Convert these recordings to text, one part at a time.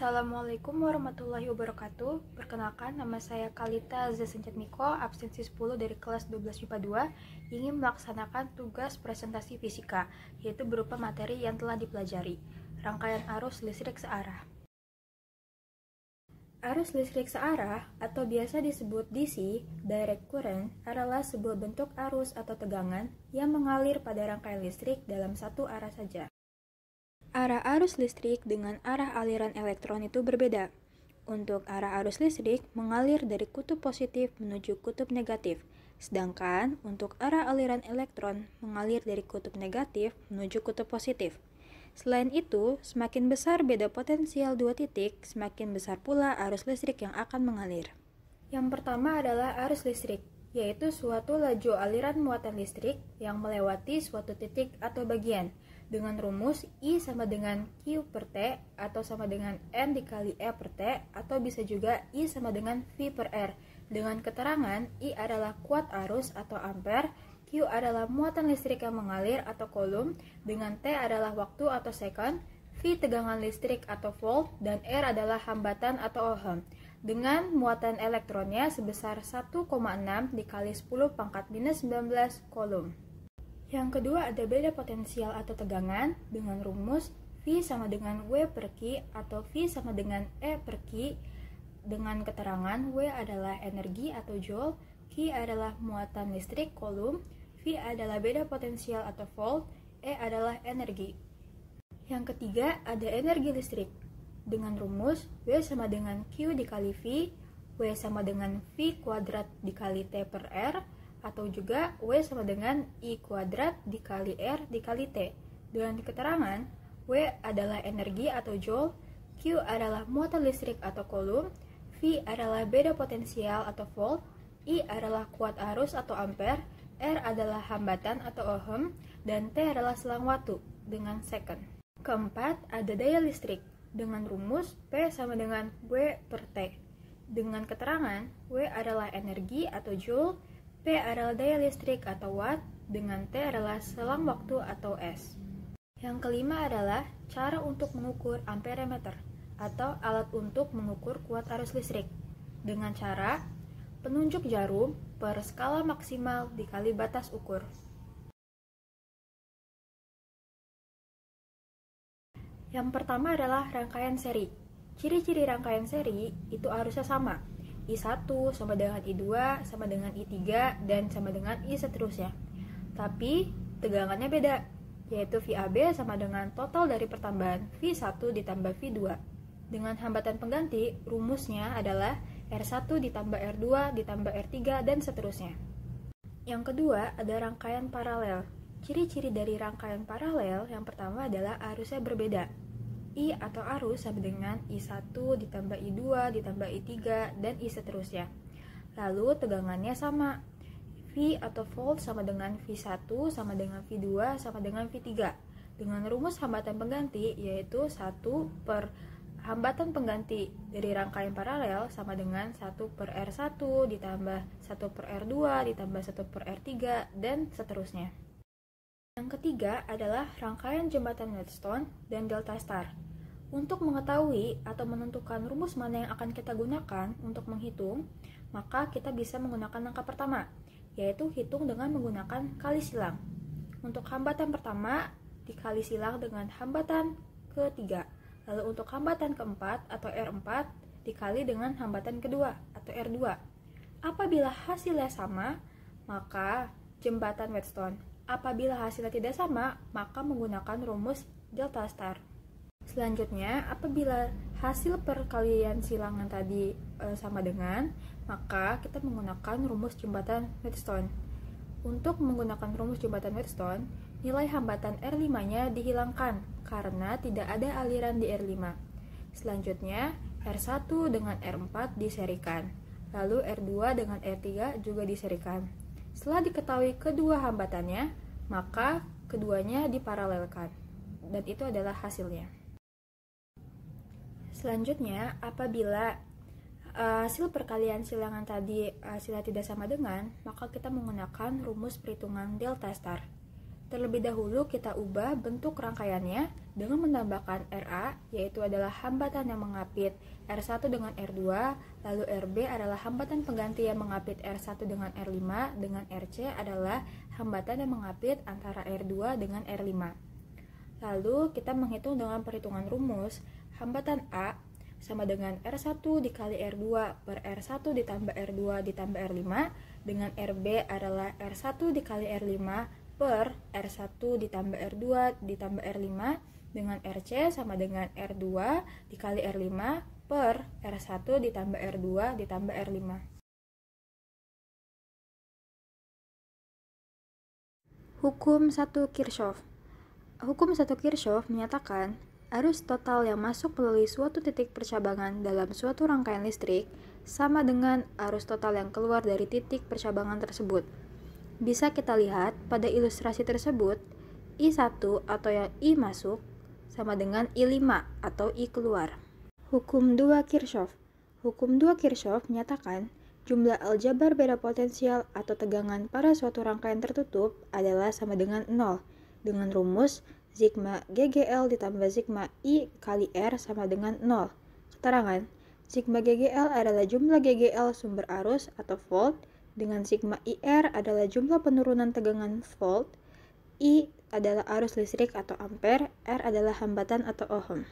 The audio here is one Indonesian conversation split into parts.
Assalamualaikum warahmatullahi wabarakatuh. Perkenalkan, nama saya Kalita Zasenjatmiko, absensi 10 dari kelas 12 IPA 2, ingin melaksanakan tugas presentasi fisika, yaitu berupa materi yang telah dipelajari. Rangkaian arus listrik searah. Arus listrik searah atau biasa disebut DC, direct current, adalah sebuah bentuk arus atau tegangan yang mengalir pada rangkaian listrik dalam satu arah saja. Arah arus listrik dengan arah aliran elektron itu berbeda. Untuk arah arus listrik mengalir dari kutub positif menuju kutub negatif, sedangkan untuk arah aliran elektron mengalir dari kutub negatif menuju kutub positif. Selain itu, semakin besar beda potensial dua titik, semakin besar pula arus listrik yang akan mengalir. Yang pertama adalah arus listrik, yaitu suatu laju aliran muatan listrik yang melewati suatu titik atau bagian, dengan rumus I sama dengan Q per T atau sama dengan N dikali E per T, atau bisa juga I sama dengan V per R, dengan keterangan I adalah kuat arus atau ampere, Q adalah muatan listrik yang mengalir atau coulomb, dengan T adalah waktu atau second, V tegangan listrik atau volt, dan R adalah hambatan atau ohm, dengan muatan elektronnya sebesar 1,6 dikali 10 pangkat minus 19 coulomb. Yang kedua ada beda potensial atau tegangan dengan rumus V sama dengan W per Q atau V sama dengan E per Q, dengan keterangan W adalah energi atau joule, Q adalah muatan listrik coulomb, V adalah beda potensial atau volt, E adalah energi. Yang ketiga ada energi listrik dengan rumus W sama dengan Q dikali V, W sama dengan V kuadrat dikali T per R, atau juga W sama dengan I kuadrat dikali R dikali T, dengan keterangan W adalah energi atau joule, Q adalah muatan listrik atau coulomb, V adalah beda potensial atau volt, I adalah kuat arus atau ampere, R adalah hambatan atau ohm, dan T adalah selang waktu dengan second. Keempat, ada daya listrik dengan rumus P sama dengan W per T, dengan keterangan W adalah energi atau joule, P adalah daya listrik atau watt, dengan T adalah selang waktu atau S. Yang kelima adalah cara untuk mengukur amperemeter atau alat untuk mengukur kuat arus listrik, dengan cara penunjuk jarum per skala maksimal dikali batas ukur. Yang pertama adalah rangkaian seri. Ciri-ciri rangkaian seri itu arusnya sama, I1 sama dengan I2 sama dengan I3 dan sama dengan I seterusnya. Tapi tegangannya beda, yaitu VAB sama dengan total dari pertambahan V1 ditambah V2. Dengan hambatan pengganti, rumusnya adalah R1 ditambah R2 ditambah R3 dan seterusnya. Yang kedua ada rangkaian paralel. Ciri-ciri dari rangkaian paralel yang pertama adalah arusnya berbeda. I atau arus sama dengan I1 ditambah I2 ditambah I3 dan I seterusnya. Lalu tegangannya sama. V atau volt sama dengan V1 sama dengan V2 sama dengan V3, dengan rumus hambatan pengganti yaitu 1 per hambatan pengganti dari rangkaian paralel sama dengan 1 per R1 ditambah 1 per R2 ditambah 1 per R3 dan seterusnya. Yang ketiga adalah rangkaian jembatan Wheatstone dan delta star. Untuk mengetahui atau menentukan rumus mana yang akan kita gunakan untuk menghitung, maka kita bisa menggunakan langkah pertama, yaitu hitung dengan menggunakan kali silang. Untuk hambatan pertama dikali silang dengan hambatan ketiga, lalu untuk hambatan keempat atau R4 dikali dengan hambatan kedua atau R2. Apabila hasilnya sama, maka jembatan Wheatstone. Apabila hasilnya tidak sama, maka menggunakan rumus delta star. Selanjutnya, apabila hasil perkalian silangan tadi sama dengan, maka kita menggunakan rumus jembatan Wheatstone. Untuk menggunakan rumus jembatan Wheatstone, nilai hambatan R5-nya dihilangkan karena tidak ada aliran di R5. Selanjutnya, R1 dengan R4 diserikan, lalu R2 dengan R3 juga diserikan. Setelah diketahui kedua hambatannya, maka keduanya diparalelkan, dan itu adalah hasilnya. Selanjutnya, apabila hasil perkalian silangan tadi hasilnya tidak sama dengan, maka kita menggunakan rumus perhitungan delta star. Terlebih dahulu kita ubah bentuk rangkaiannya dengan menambahkan RA, yaitu adalah hambatan yang mengapit R1 dengan R2, lalu RB adalah hambatan pengganti yang mengapit R1 dengan R5, dengan RC adalah hambatan yang mengapit antara R2 dengan R5. Lalu kita menghitung dengan perhitungan rumus, hambatan A sama dengan R1 dikali R2 per R1 ditambah R2 ditambah R5, dengan RB adalah R1 dikali R5 per R1 ditambah R2 ditambah R5, dengan RC sama dengan R2 dikali R5 per R1 ditambah R2 ditambah R5. Hukum 1 Kirchhoff. Hukum 1 Kirchhoff menyatakan arus total yang masuk melalui suatu titik percabangan dalam suatu rangkaian listrik sama dengan arus total yang keluar dari titik percabangan tersebut. Bisa kita lihat pada ilustrasi tersebut, I1 atau yang I masuk sama dengan I5 atau I keluar. Hukum 2 Kirchhoff. Hukum 2 Kirchhoff menyatakan jumlah aljabar beda potensial atau tegangan pada suatu rangkaian tertutup adalah sama dengan 0, dengan rumus sigma GGL ditambah sigma I kali R sama dengan 0. Keterangan, sigma GGL adalah jumlah GGL sumber arus atau volt, dengan sigma IR adalah jumlah penurunan tegangan volt, I adalah arus listrik atau ampere, R adalah hambatan atau ohm.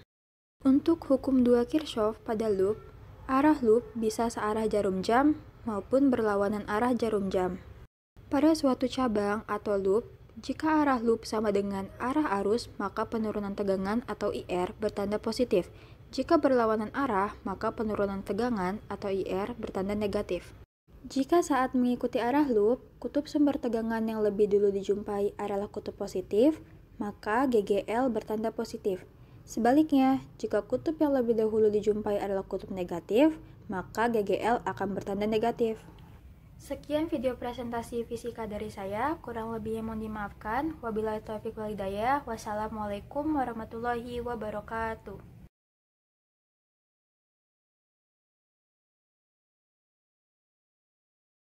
Untuk hukum 2 Kirchhoff pada loop, arah loop bisa searah jarum jam maupun berlawanan arah jarum jam. Pada suatu cabang atau loop, jika arah loop sama dengan arah arus, maka penurunan tegangan atau IR bertanda positif. Jika berlawanan arah, maka penurunan tegangan atau IR bertanda negatif. Jika saat mengikuti arah loop, kutub sumber tegangan yang lebih dulu dijumpai adalah kutub positif, maka GGL bertanda positif. Sebaliknya, jika kutub yang lebih dahulu dijumpai adalah kutub negatif, maka GGL akan bertanda negatif. Sekian video presentasi fisika dari saya, kurang lebihnya mohon dimaafkan. Wabillahi taufiq wal hidayah. Wassalamualaikum warahmatullahi wabarakatuh.